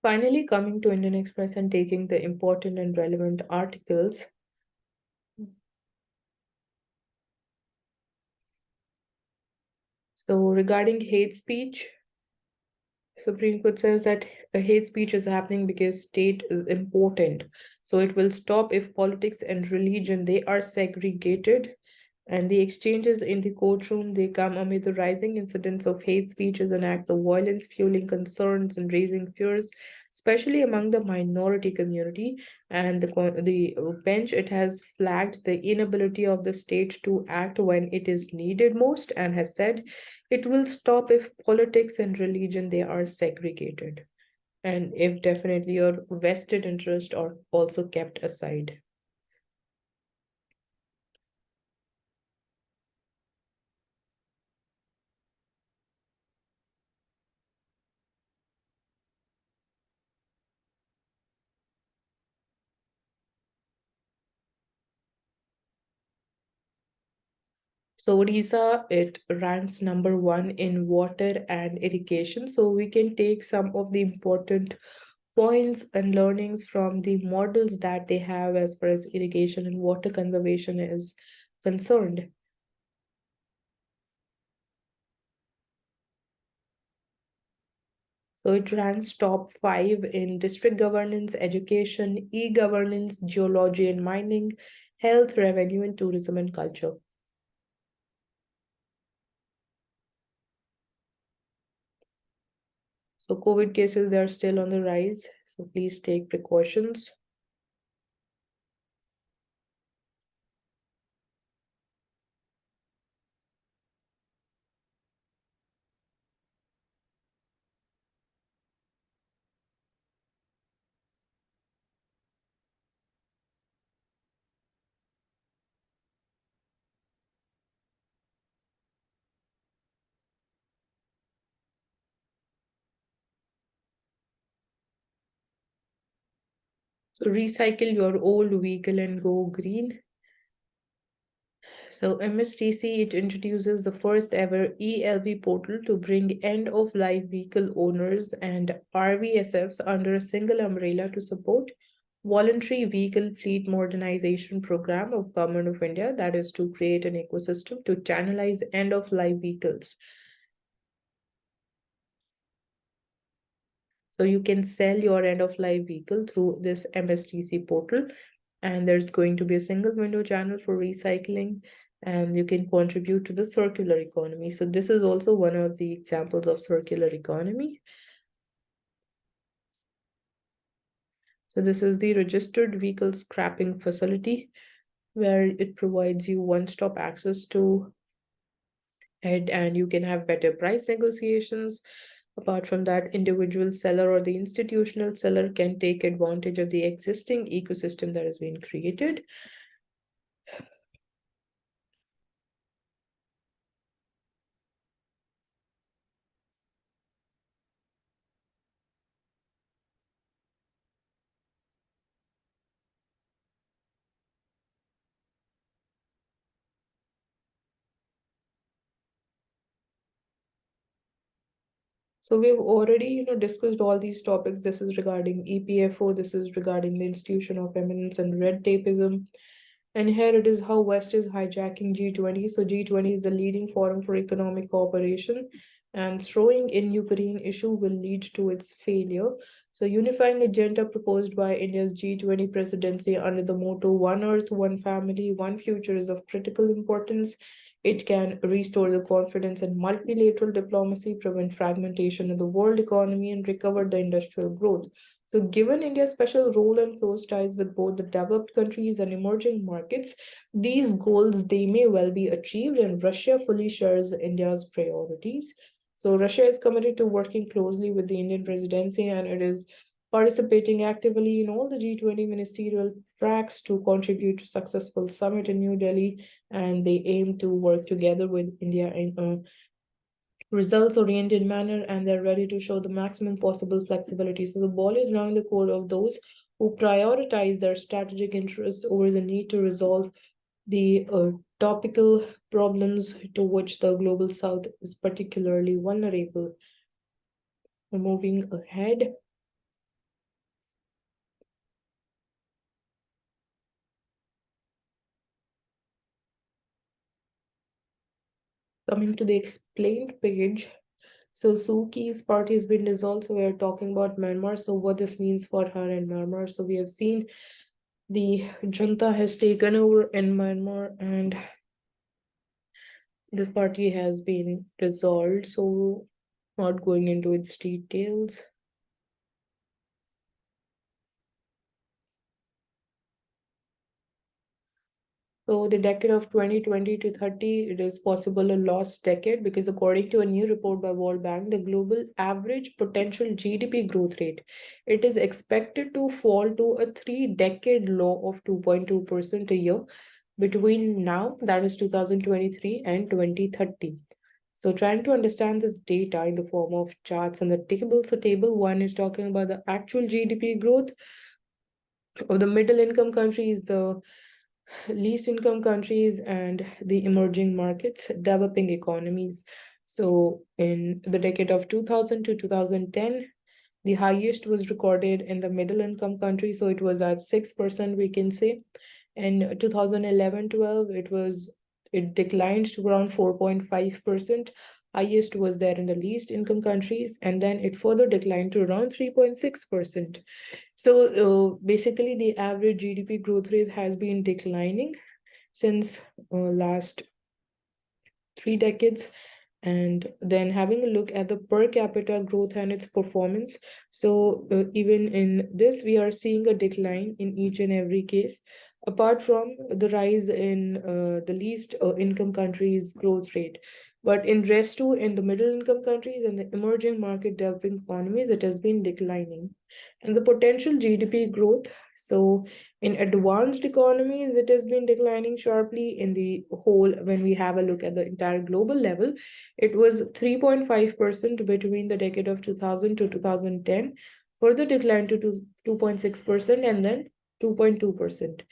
Finally, coming to Indian Express and taking the important and relevant articles. So regarding hate speech, Supreme Court says that hate speech is happening because state is important. So it will stop if politics and religion, they are segregated. And the exchanges in the courtroom, they come amid the rising incidents of hate speeches and acts of violence, fueling concerns and raising fears, especially among the minority community. And the bench, it has flagged the inability of the state to act when it is needed most, and has said it will stop if politics and religion they are segregated, and if definitely your vested interest are also kept aside. So Odisha, it ranks number one in water and irrigation. So we can take some of the important points and learnings from the models that they have as far as irrigation and water conservation is concerned. So it ranks top five in district governance, education, e-governance, geology and mining, health, revenue, and tourism and culture. So COVID cases, they are still on the rise. So please take precautions. So recycle your old vehicle and go green. So MSTC, it introduces the first ever ELV portal to bring end-of-life vehicle owners and RVSFs under a single umbrella to support voluntary vehicle fleet modernization program of Government of India, that is to create an ecosystem to channelize end-of-life vehicles. So you can sell your end-of-life vehicle through this MSTC portal, and there's going to be a single window channel for recycling, and you can contribute to the circular economy. So this is also one of the examples of circular economy. So this is the registered vehicle scrapping facility, where it provides you one-stop access to it, and you can have better price negotiations. Apart from that, individual seller or the institutional seller can take advantage of the existing ecosystem that has been created. So we've already, discussed all these topics. This is regarding EPFO, this is regarding the institution of eminence and red tapeism. And here it is how West is hijacking G20. So G20 is the leading forum for economic cooperation, and throwing in Ukraine issue will lead to its failure. So unifying agenda proposed by India's G20 presidency under the motto One Earth, One Family, One Future is of critical importance. It can restore the confidence in multilateral diplomacy, prevent fragmentation of the world economy, and recover the industrial growth. So, given India's special role and close ties with both the developed countries and emerging markets, these goals they may well be achieved, and Russia fully shares India's priorities. So, Russia is committed to working closely with the Indian presidency, and it is participating actively in all the G20 ministerial tracks to contribute to successful summit in New Delhi, and they aim to work together with India in a results-oriented manner, and they're ready to show the maximum possible flexibility. So the ball is now in the court of those who prioritize their strategic interests over the need to resolve the topical problems to which the global south is particularly vulnerable. Moving ahead. Coming to the explained page, so Suki's party has been dissolved. So we are talking about Myanmar. So what this means for her in Myanmar. So we have seen the junta has taken over in Myanmar, and This party has been dissolved, so not going into its details. So the decade of 2020 to 30, it is possible a lost decade because according to a new report by World Bank, the global average potential GDP growth rate, it is expected to fall to a three-decade low of 2.2% a year between now, that is 2023, and 2030. So trying to understand this data in the form of charts and the tables. So table one is talking about the actual GDP growth of the middle income countries, the least income countries, and the emerging markets, developing economies. So in the decade of 2000 to 2010, the highest was recorded in the middle income countries, so it was at 6%, we can say. In 2011-12, it declined to around 4.5%. Highest was there in the least income countries, and then it further declined to around 3.6%. So basically, the average GDP growth rate has been declining since last 3 decades. And then having a look at the per capita growth and its performance. So even in this, we are seeing a decline in each and every case, apart from the rise in the least income countries' growth rate. But in rest two, in the middle income countries and the emerging market developing economies, it has been declining. And the potential GDP growth, so in advanced economies, it has been declining sharply. In the whole, when we have a look at the entire global level, it was 3.5% between the decade of 2000 to 2010, further declined to 2.6%, and then 2.2%.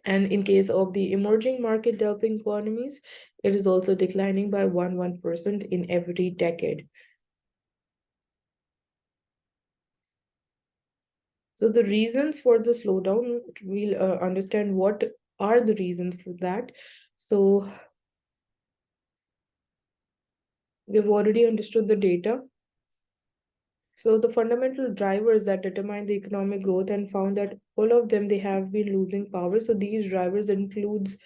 And in case of the emerging market developing economies, it is also declining by 1% in every decade. So the reasons for the slowdown, we'll understand what are the reasons for that. So we've already understood the data. So the fundamental drivers that determine the economic growth, and found that all of them, they have been losing power. So these drivers includes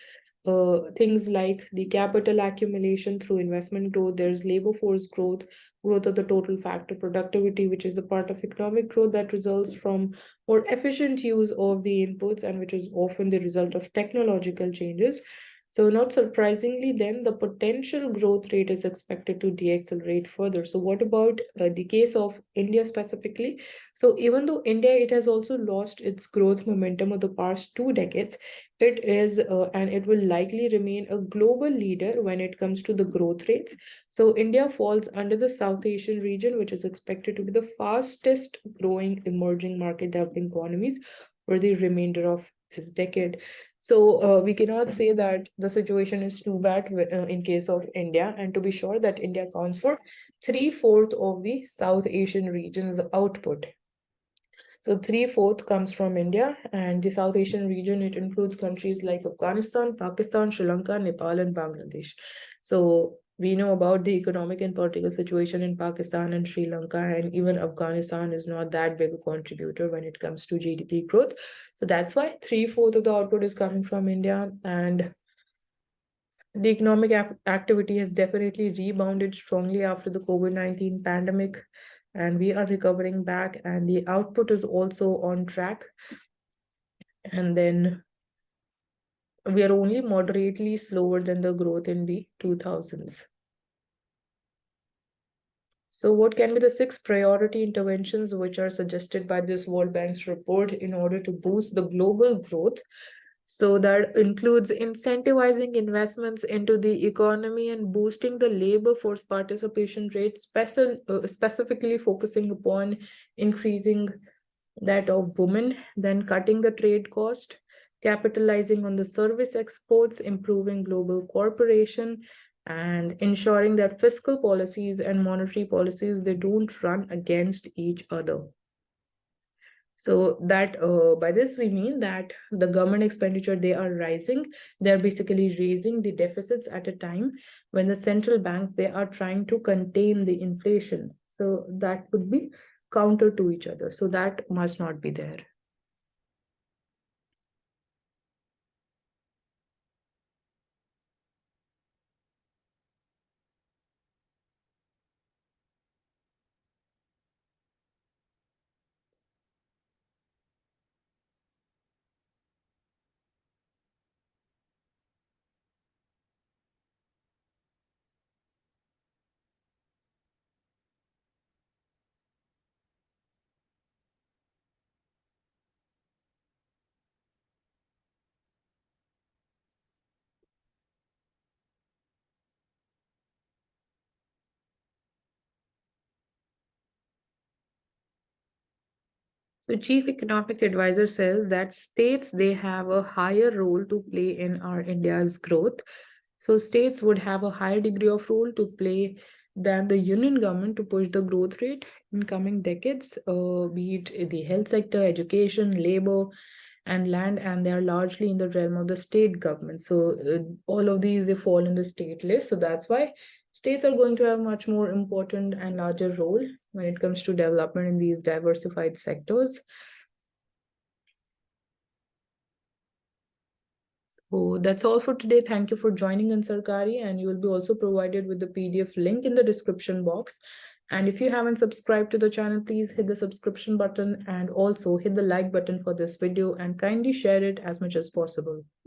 things like the capital accumulation through investment growth. There's labor force growth, growth of the total factor productivity, which is the part of economic growth that results from more efficient use of the inputs, and which is often the result of technological changes. So not surprisingly, then the potential growth rate is expected to deaccelerate further. So what about the case of India specifically? So even though India, it has also lost its growth momentum of the past 2 decades, it is and it will likely remain a global leader when it comes to the growth rates. So India falls under the South Asian region, which is expected to be the fastest growing emerging market developing economies for the remainder of this decade. So we cannot say that the situation is too bad in case of India. And to be sure that India accounts for 3/4 of the South Asian region's output. So 3/4 comes from India, and the South Asian region, it includes countries like Afghanistan, Pakistan, Sri Lanka, Nepal, and Bangladesh. So we know about the economic and political situation in Pakistan and Sri Lanka, and even Afghanistan is not that big a contributor when it comes to GDP growth. So that's why 3/4 of the output is coming from India, and the economic activity has definitely rebounded strongly after the COVID-19 pandemic, and we are recovering back, and the output is also on track. And then we are only moderately slower than the growth in the 2000s. So what can be the 6 priority interventions which are suggested by this World Bank's report in order to boost the global growth? So that includes incentivizing investments into the economy and boosting the labor force participation rate, specifically focusing upon increasing that of women, then cutting the trade cost, capitalizing on the service exports, improving global cooperation, and ensuring that fiscal policies and monetary policies, they don't run against each other. So that by this we mean that the government expenditure, they are rising. They're basically raising the deficits at a time when the central banks, they are trying to contain the inflation. So that would be counter to each other. So that must not be there. The chief economic advisor says that states they have a higher role to play in our India's growth. So states would have a higher degree of role to play than the union government to push the growth rate in coming decades, be it the health sector, education, labor, and land, and they are largely in the realm of the state government. So all of these they fall in the state list. So that's why states are going to have much more important and larger role when it comes to development in these diversified sectors. So that's all for today. Thank you for joining in Sarkari, and you will be also provided with the PDF link in the description box. And if you haven't subscribed to the channel, please hit the subscription button and also hit the like button for this video and kindly share it as much as possible.